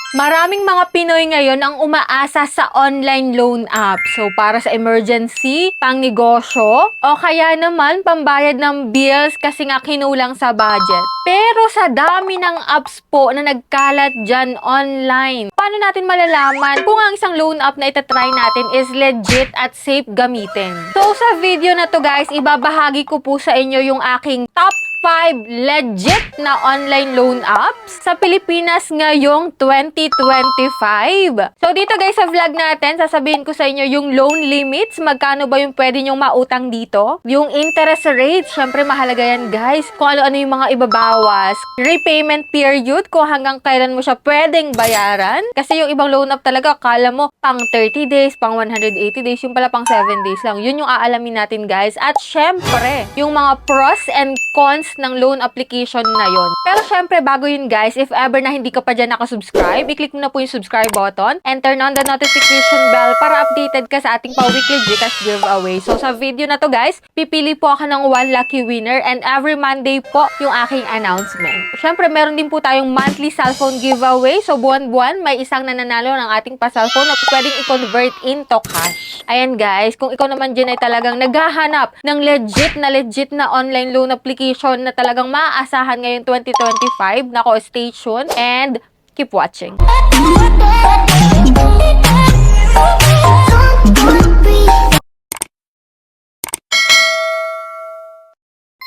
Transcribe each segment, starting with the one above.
Maraming mga Pinoy ngayon ang umaasa sa online loan app. So, para sa emergency, pang negosyo, o kaya naman pambayad ng bills kasi nga kinulang sa budget. Pero sa dami ng apps po na nagkalat dyan online, paano natin malalaman kung ang isang loan app na itatry natin is legit at safe gamitin? So, sa video na to guys, ibabahagi ko po sa inyo yung aking top 5 legit na online loan apps sa Pilipinas ngayong 2025. So dito guys sa vlog natin, sasabihin ko sa inyo yung loan limits, magkano ba yung pwede nyong mautang dito, yung interest rate, syempre mahalaga yan guys, kung ano-ano yung mga ibabawas, repayment period, kung hanggang kailan mo siya pwedeng bayaran, kasi yung ibang loan app talaga, akala mo pang 30 days, pang 180 days, yung pala pang 7 days lang, yun yung aalamin natin guys, at syempre, yung mga pros and cons ng loan application na yon. Pero syempre, bago yun guys, if ever na hindi ka pa dyan nakasubscribe, i-click mo na po yung subscribe button and turn on the notification bell para updated ka sa ating pa-weekly Gcash giveaway. So sa video na to guys, pipili po ako ng one lucky winner and every Monday po yung aking announcement. Syempre, meron din po tayong monthly cellphone giveaway. So buwan-buwan, may isang nananalo ng ating pa-cellphone na pwedeng i-convert into cash. Ayan guys, kung ikaw naman dyan ay talagang naghahanap ng legit na online loan application na talagang maaasahan ngayong 2025, nako, stay tuned and keep watching.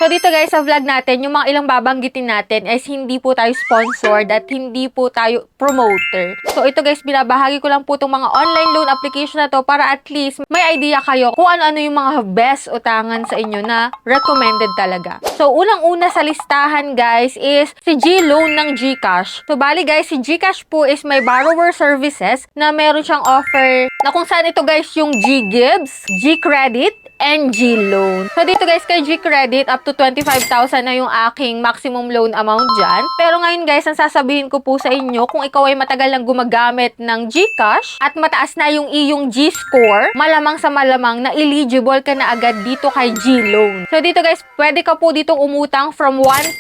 So dito guys, sa vlog natin, yung mga ilang babanggitin natin is hindi po tayo sponsored at hindi po tayo promoter. So ito guys, binabahagi ko lang po itong mga online loan application na to para at least may idea kayo kung ano-ano yung mga best utangan sa inyo na recommended talaga. So unang-una sa listahan guys is si G-Loan ng GCash. So bali guys, si GCash po is may borrower services na meron siyang offer na kung saan ito guys yung G-Gives, G-Credit, and G-Loan. So dito guys, kay G-Credit, up to 25,000 na yung aking maximum loan amount dyan. Pero ngayon guys, ang sasabihin ko po sa inyo, kung ikaw ay matagal nang gumagamit ng GCash at mataas na yung iyong G-score, malamang sa malamang na eligible ka na agad dito kay G-Loan. So dito guys, pwede ka po ditong umutang from 1,000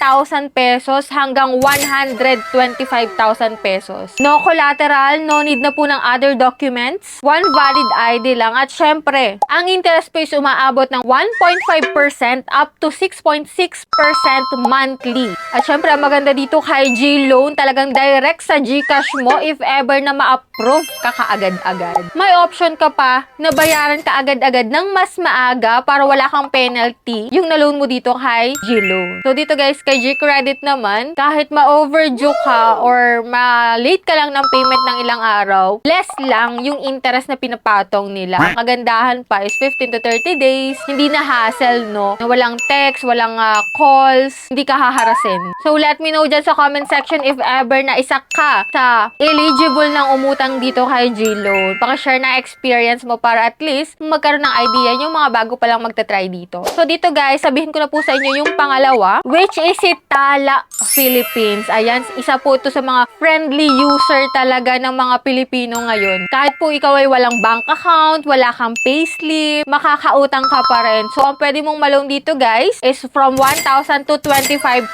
pesos hanggang 125,000 pesos. No collateral, no need na po ng other documents, one valid ID lang, at syempre, ang interest po is umaabot ng 1.5% up to 6.6% monthly. At syempre, ang maganda dito kay G-Loan, talagang direct sa GCash mo if ever na ma-approve ka kaagad-agad. May option ka pa na bayaran ka agad-agad ng mas maaga para wala kang penalty yung na-loan mo dito kay G-Loan. So dito guys, kay G-Credit naman, kahit ma-overdue ka or ma-late ka lang ng payment ng ilang araw, less lang yung interest na pinapatong nila. Ang kagandahan pa is 15 to 30 days, hindi na hassle, no? Na walang text, walang calls, hindi ka haharasin. So, let me know dyan sa comment section if ever na isa ka sa eligible ng umutang dito kay G-Loan. Paka-share na experience mo para at least magkaroon ng idea yung mga bago pa lang magta-try dito. So, dito guys, sabihin ko na po sa inyo yung pangalawa, which is si Tala Philippines. Ayan, isa po ito sa mga friendly user talaga ng mga Pilipino ngayon. Kahit po ikaw ay walang bank account, wala kang payslip, makakautang ka pa rin. So, ang pwede mong malong dito guys is from 1,000 to 25,000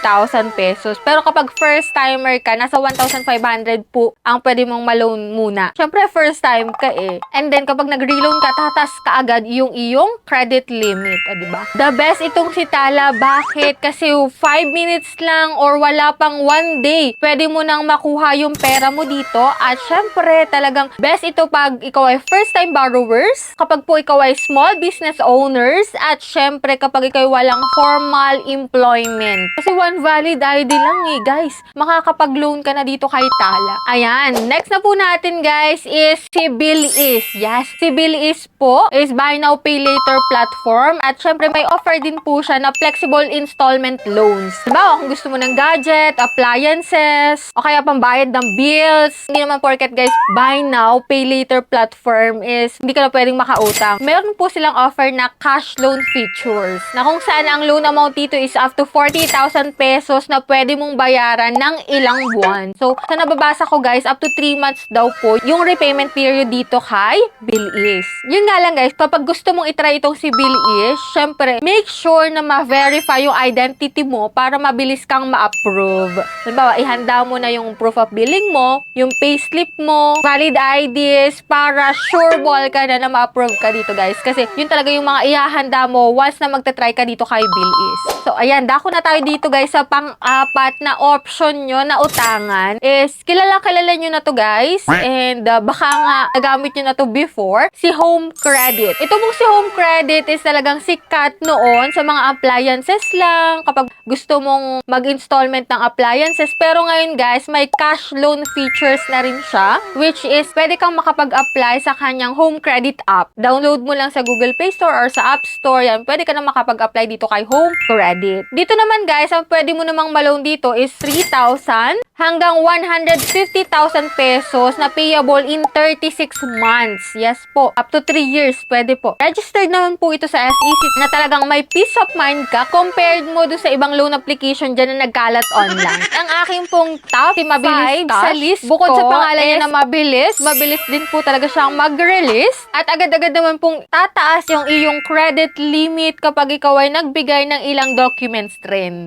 pesos. Pero kapag first timer ka, nasa 1,500 po ang pwede mong malone muna. Siyempre, first time ka eh. And then, kapag nag-reloan ka, tatas ka agad yung iyong credit limit. O, diba? The best itong si Tala. Bakit? Kasi 5 minutes lang or wala pang 1 day, pwede mo nang makuha yung pera mo dito. At syempre, talagang best ito pag ikaw ay first time borrowers, kapag po ikaw ay small business owners, at syempre kapag ikaw ay walang formal employment. Kasi one valid ID lang eh, guys. Makakapag-loan ka na dito kay Tala. Ayan. Next na po natin, guys, is si Bilis. Yes, si Bilis po is buy now, pay later platform. At syempre, may offer din po siya na flexible installment loans. Diba? Kung gusto mo ng gadget, appliances, o kaya pambayad ng bills. Hindi naman porket, guys, buy now, pay later platform is hindi ka na pwedeng makautang. Meron po silang offer na cash loan features na kung saan ang loan amount dito is up to 40,000 pesos na pwede mong bayaran ng ilang buwan. So, sa nababasa ko guys, up to 3 months daw po yung repayment period dito kay Bilis. Yun nga lang guys, kapag gusto mong itry itong si Bilis, syempre, make sure na ma-verify yung identity mo para mabilis kang ma-approve. Halimbawa, ihanda mo na yung proof of billing mo, yung payslip mo, valid IDs, para sure ball ka na ma-approve ka dito guys. Kasi yun talaga yung mga ihahanda mo once na magta-try ka dito kay Bilis. So, ayan, dako na tayo dito guys sa pang-apat na option nyo na utangan is kilala nyo na to guys and baka nga nagamit nyo na to before, si Home Credit. Ito mong si Home Credit is talagang sikat noon sa mga appliances lang kapag gusto mong mag-installment ng appliances, pero ngayon guys may cash loan features na rin siya, which is pwede kang makapag-apply sa kanyang Home Credit app. Download mo lang sa Google Play Store or sa App Store, yan, pwede ka na makapag-apply dito kay Home Credit. Dito naman guys, ang pwede mo namang ma-loan dito is 3,000 hanggang 150,000 pesos na payable in 36 months. Yes po. Up to 3 years, pwede po. Registered naman po ito sa SEC na talagang may peace of mind ka compared mo doon sa ibang loan application dyan na nagkalat online. Ang aking pong top, si Mabilis Cash, sa list bukod sa pangalan niya na mabilis din po talaga siyang mag-release at agad-agad naman pong tataas yung iyong credit limit kapag ikaw ay nagbigay ng ilang documents rin.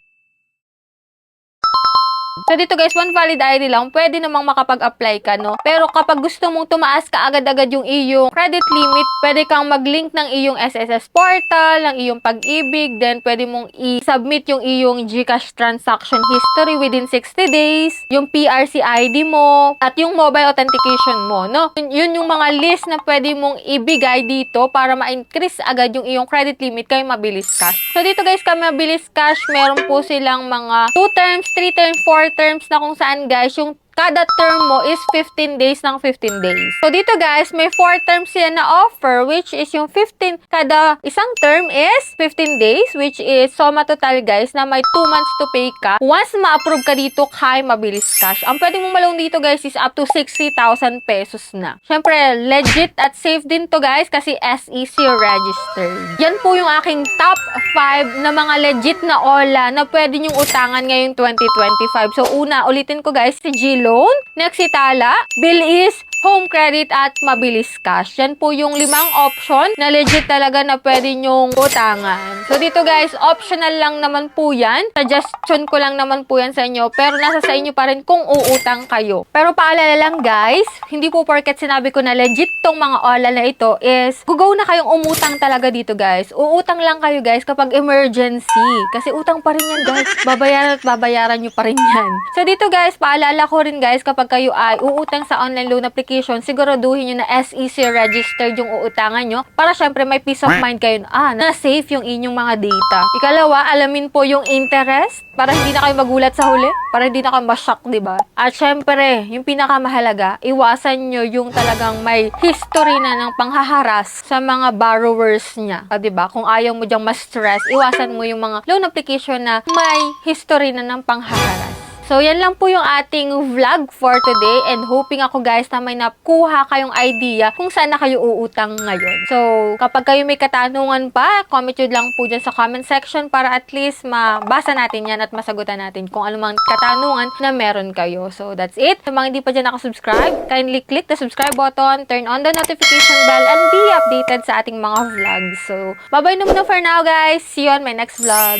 So, dito guys, one valid ID lang, pwede namang makapag-apply ka, no? Pero kapag gusto mong tumaas ka agad-agad yung iyong credit limit, pwede kang mag-link ng iyong SSS portal, ng iyong pag-ibig, then pwede mong i-submit yung iyong GCash transaction history within 60 days, yung PRC ID mo, at yung mobile authentication mo, no? Yun yung mga list na pwede mong ibigay dito para ma-increase agad yung iyong credit limit kay Mabilis Cash. So, dito guys, kay Mabilis Cash, meron po silang mga 2 terms, 3 terms, 4 terms na kung saan guys, yung kada term mo is 15 days ng 15 days. So, dito guys, may 4 terms yan na offer, which is yung 15, kada isang term is 15 days, which is soma total guys, na may 2 months to pay ka once ma-approve ka dito kay Mabilis Cash. Ang pwede mong malong dito guys is up to 60,000 pesos na. Siyempre, legit at safe din to guys kasi SEC registered. Yan po yung aking top 5 na mga legit na OLA na pwede nyong utangan ngayong 2025. So, una, ulitin ko guys, si GLoan, next si Tala, Bilis, Home Credit at Mabilis Cash. Yan po yung 5 option na legit talaga na pwede nyong utangan. So dito guys, optional lang naman po yan. Suggestion ko lang naman po yan sa inyo. Pero nasa sa inyo pa rin kung uutang kayo. Pero paalala lang guys, hindi po porket sinabi ko na legit tong mga OLA na ito is gugaw na kayong umutang talaga dito guys. Uutang lang kayo guys kapag emergency. Kasi utang pa rin yan guys. Babayaran at babayaran nyo pa rin yan. So dito guys, paalala ko rin guys kapag kayo ay uutang sa online loan application, siguraduhin nyo na SEC registered yung uutangan nyo para syempre may peace of mind kayo na safe yung inyong mga data. Ikalawa, alamin po yung interest para hindi na kayo magulat sa huli, para hindi na kayo ma-shock, diba? At syempre, yung pinakamahalaga, iwasan nyo yung talagang may history na ng panghaharas sa mga borrowers niya. Diba? Kung ayaw mo dyang ma-stress, iwasan mo yung mga loan application na may history na ng panghaharas. So, yan lang po yung ating vlog for today and hoping ako guys na may nakuha kayong idea kung saan na kayo uutang ngayon. So, kapag kayo may katanungan pa, comment nyo lang po dyan sa comment section para at least mabasa natin yan at masagutan natin kung anumang katanungan na meron kayo. So, that's it. Sa mga hindi pa dyan nakasubscribe, kindly click the subscribe button, turn on the notification bell, and be updated sa ating mga vlogs. So, bye-bye na muna for now guys. See you on my next vlog.